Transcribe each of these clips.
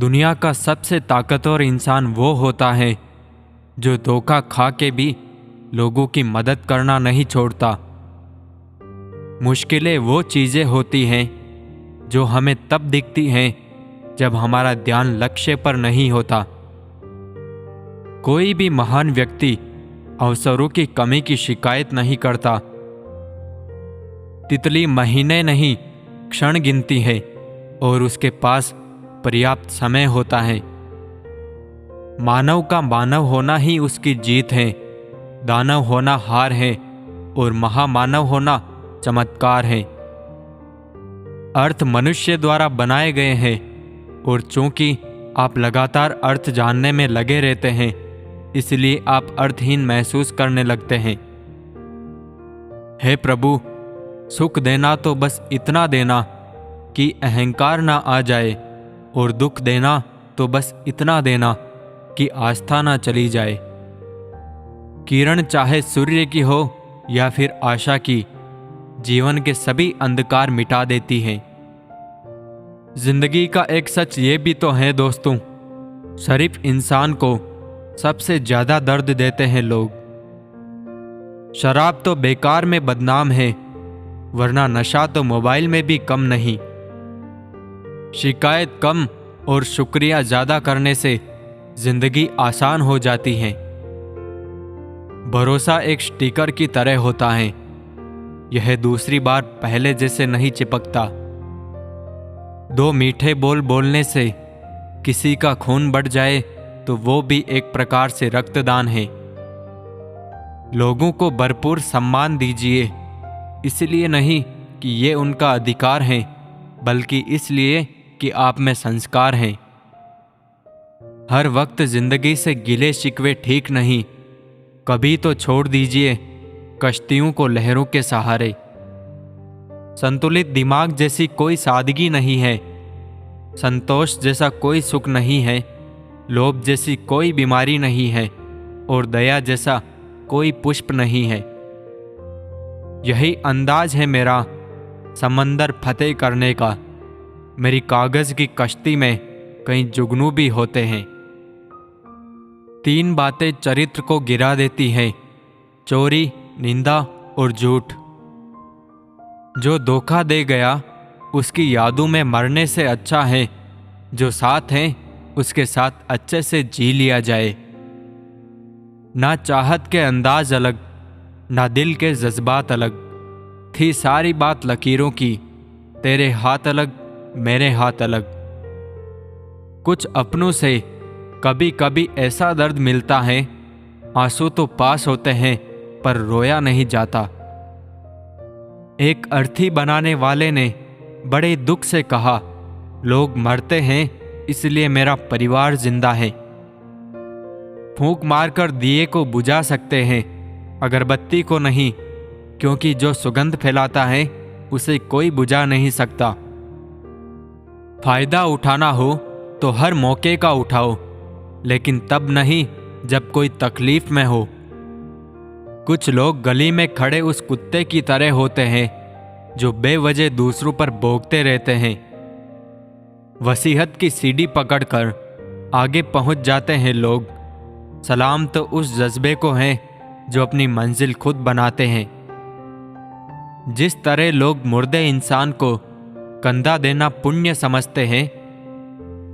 दुनिया का सबसे ताकतवर इंसान वो होता है जो धोखा खा के भी लोगों की मदद करना नहीं छोड़ता। मुश्किलें वो चीज़ें होती हैं जो हमें तब दिखती हैं जब हमारा ध्यान लक्ष्य पर नहीं होता। कोई भी महान व्यक्ति अवसरों की कमी की शिकायत नहीं करता। तितली महीने नहीं क्षण गिनती है और उसके पास पर्याप्त समय होता है। मानव का मानव होना ही उसकी जीत है, दानव होना हार है और महामानव होना चमत्कार है। अर्थ मनुष्य द्वारा बनाए गए हैं और चूंकि आप लगातार अर्थ जानने में लगे रहते हैं, इसलिए आप अर्थहीन महसूस करने लगते हैं। हे प्रभु, सुख देना तो बस इतना देना कि अहंकार ना आ जाए, और दुख देना तो बस इतना देना कि आस्था ना चली जाए। किरण चाहे सूर्य की हो या फिर आशा की, जीवन के सभी अंधकार मिटा देती है। जिंदगी का एक सच ये भी तो है दोस्तों, शरीफ इंसान को सबसे ज्यादा दर्द देते हैं लोग। शराब तो बेकार में बदनाम है, वरना नशा तो मोबाइल में भी कम नहीं। शिकायत कम और शुक्रिया ज्यादा करने से जिंदगी आसान हो जाती है। भरोसा एक स्टिकर की तरह होता है, यह दूसरी बार पहले जैसे नहीं चिपकता। दो मीठे बोल बोलने से किसी का खून बढ़ जाए तो वो भी एक प्रकार से रक्तदान है। लोगों को भरपूर सम्मान दीजिए, इसलिए नहीं कि ये उनका अधिकार है, बल्कि इसलिए कि आप में संस्कार हैं। हर वक्त जिंदगी से गिले शिकवे ठीक नहीं, कभी तो छोड़ दीजिए कश्तियों को लहरों के सहारे। संतुलित दिमाग जैसी कोई सादगी नहीं है, संतोष जैसा कोई सुख नहीं है, लोभ जैसी कोई बीमारी नहीं है और दया जैसा कोई पुष्प नहीं है। यही अंदाज है मेरा समंदर फतेह करने का। मेरी कागज की कश्ती में कई जुगनू भी होते हैं। 3 बातें चरित्र को गिरा देती हैं: चोरी, निंदा और झूठ। जो धोखा दे गया उसकी यादों में मरने से अच्छा है जो साथ है उसके साथ अच्छे से जी लिया जाए। ना चाहत के अंदाज अलग, ना दिल के जज्बात अलग, थी सारी बात लकीरों की, तेरे हाथ अलग मेरे हाथ अलग। कुछ अपनों से कभी कभी ऐसा दर्द मिलता है, आंसू तो पास होते हैं पर रोया नहीं जाता। एक अर्थी बनाने वाले ने बड़े दुख से कहा, लोग मरते हैं इसलिए मेरा परिवार जिंदा है। फूंक मारकर दिए को बुझा सकते हैं, अगरबत्ती को नहीं, क्योंकि जो सुगंध फैलाता है उसे कोई बुझा नहीं सकता। फायदा उठाना हो तो हर मौके का उठाओ, लेकिन तब नहीं जब कोई तकलीफ में हो। कुछ लोग गली में खड़े उस कुत्ते की तरह होते हैं जो बेवजह दूसरों पर भौंकते रहते हैं। वसीयत की सीढ़ी पकड़कर आगे पहुंच जाते हैं लोग। सलाम तो उस जज्बे को है जो अपनी मंजिल खुद बनाते हैं। जिस तरह लोग मुर्दे इंसान को कंधा देना पुण्य समझते हैं,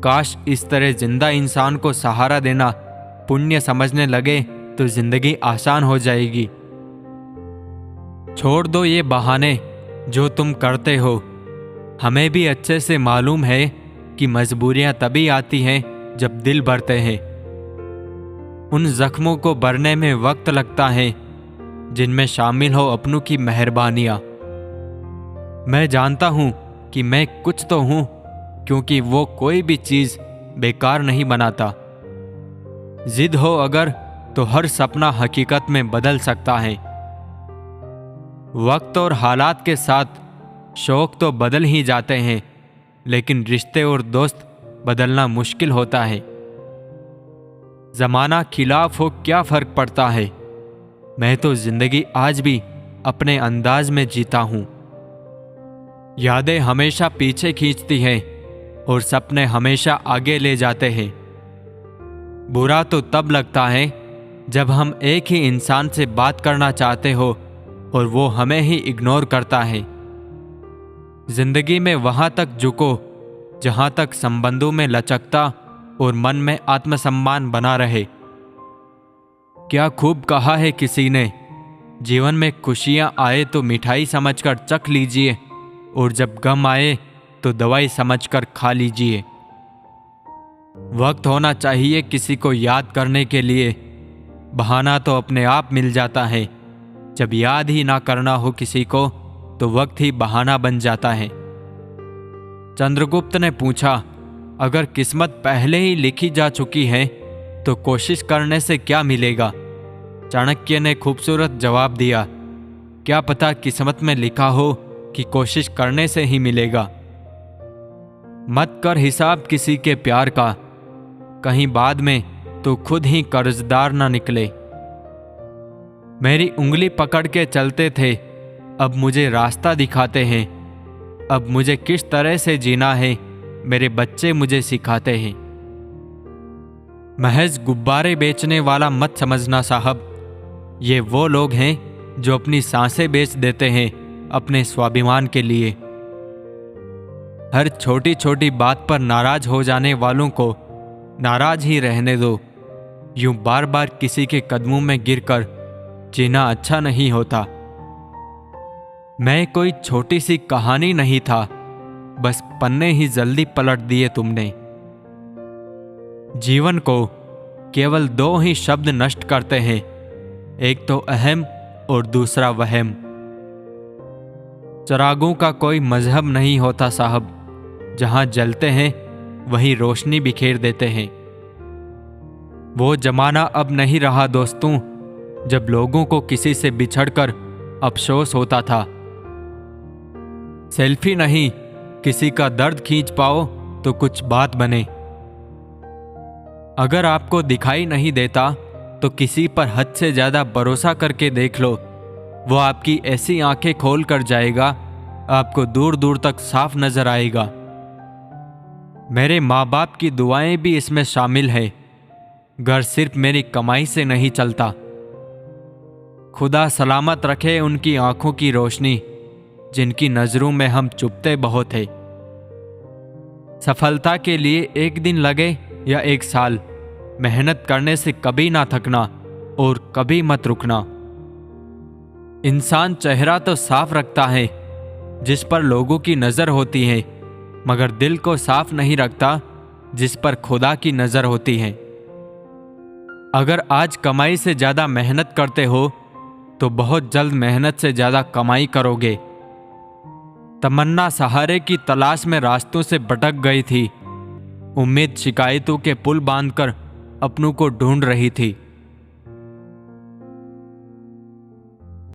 काश इस तरह जिंदा इंसान को सहारा देना पुण्य समझने लगे तो जिंदगी आसान हो जाएगी। छोड़ दो ये बहाने जो तुम करते हो। हमें भी अच्छे से मालूम है कि मजबूरियां तभी आती हैं जब दिल भरते हैं। उन जख्मों को भरने में वक्त लगता है जिनमें शामिल हो अपनों की मेहरबानियां। मैं जानता हूं कि मैं कुछ तो हूं, क्योंकि वो कोई भी चीज बेकार नहीं बनाता। जिद हो अगर तो हर सपना हकीकत में बदल सकता है। वक्त और हालात के साथ शौक तो बदल ही जाते हैं, लेकिन रिश्ते और दोस्त बदलना मुश्किल होता है। जमाना खिलाफ हो क्या फर्क पड़ता है, मैं तो जिंदगी आज भी अपने अंदाज में जीता हूं। यादें हमेशा पीछे खींचती हैं और सपने हमेशा आगे ले जाते हैं। बुरा तो तब लगता है जब हम एक ही इंसान से बात करना चाहते हो और वो हमें ही इग्नोर करता है। जिंदगी में वहां तक झुको जहां तक संबंधों में लचकता और मन में आत्मसम्मान बना रहे। क्या खूब कहा है किसी ने, जीवन में खुशियां आए तो मिठाई समझकर चख लीजिए और जब गम आए तो दवाई समझकर खा लीजिए। वक्त होना चाहिए किसी को याद करने के लिए, बहाना तो अपने आप मिल जाता है। जब याद ही ना करना हो किसी को तो वक्त ही बहाना बन जाता है। चंद्रगुप्त ने पूछा, अगर किस्मत पहले ही लिखी जा चुकी है तो कोशिश करने से क्या मिलेगा? चाणक्य ने खूबसूरत जवाब दिया, क्या पता किस्मत में लिखा हो कि कोशिश करने से ही मिलेगा। मत कर हिसाब किसी के प्यार का, कहीं बाद में तो खुद ही कर्जदार ना निकले। मेरी उंगली पकड़ के चलते थे, अब मुझे रास्ता दिखाते हैं। अब मुझे किस तरह से जीना है मेरे बच्चे मुझे सिखाते हैं। महज गुब्बारे बेचने वाला मत समझना साहब, ये वो लोग हैं जो अपनी सांसें बेच देते हैं अपने स्वाभिमान के लिए। हर छोटी छोटी बात पर नाराज हो जाने वालों को नाराज ही रहने दो। यूं बार बार किसी के कदमों में गिरकर जीना अच्छा नहीं होता। मैं कोई छोटी सी कहानी नहीं था, बस पन्ने ही जल्दी पलट दिए तुमने। जीवन को केवल दो ही शब्द नष्ट करते हैं, एक तो अहम और दूसरा वहम। चिरागों का कोई मजहब नहीं होता साहब, जहां जलते हैं वहीं रोशनी बिखेर देते हैं। वो जमाना अब नहीं रहा दोस्तों, जब लोगों को किसी से बिछड़कर अफसोस होता था। सेल्फी नहीं, किसी का दर्द खींच पाओ तो कुछ बात बने। अगर आपको दिखाई नहीं देता तो किसी पर हद से ज्यादा भरोसा करके देख लो, वो आपकी ऐसी आंखें खोल कर जाएगा, आपको दूर दूर तक साफ नजर आएगा। मेरे माँ बाप की दुआएं भी इसमें शामिल है। घर सिर्फ मेरी कमाई से नहीं चलता। खुदा सलामत रखे उनकी आंखों की रोशनी, जिनकी नजरों में हम चुभते बहुत है। सफलता के लिए एक दिन लगे या एक साल, मेहनत करने से कभी ना थकना और कभी मत रुकना। इंसान चेहरा तो साफ रखता है जिस पर लोगों की नजर होती है, मगर दिल को साफ नहीं रखता जिस पर खुदा की नजर होती है। अगर आज कमाई से ज्यादा मेहनत करते हो तो बहुत जल्द मेहनत से ज्यादा कमाई करोगे। तमन्ना सहारे की तलाश में रास्तों से भटक गई थी। उम्मीद शिकायतों के पुल बांधकर अपनों को ढूंढ रही थी।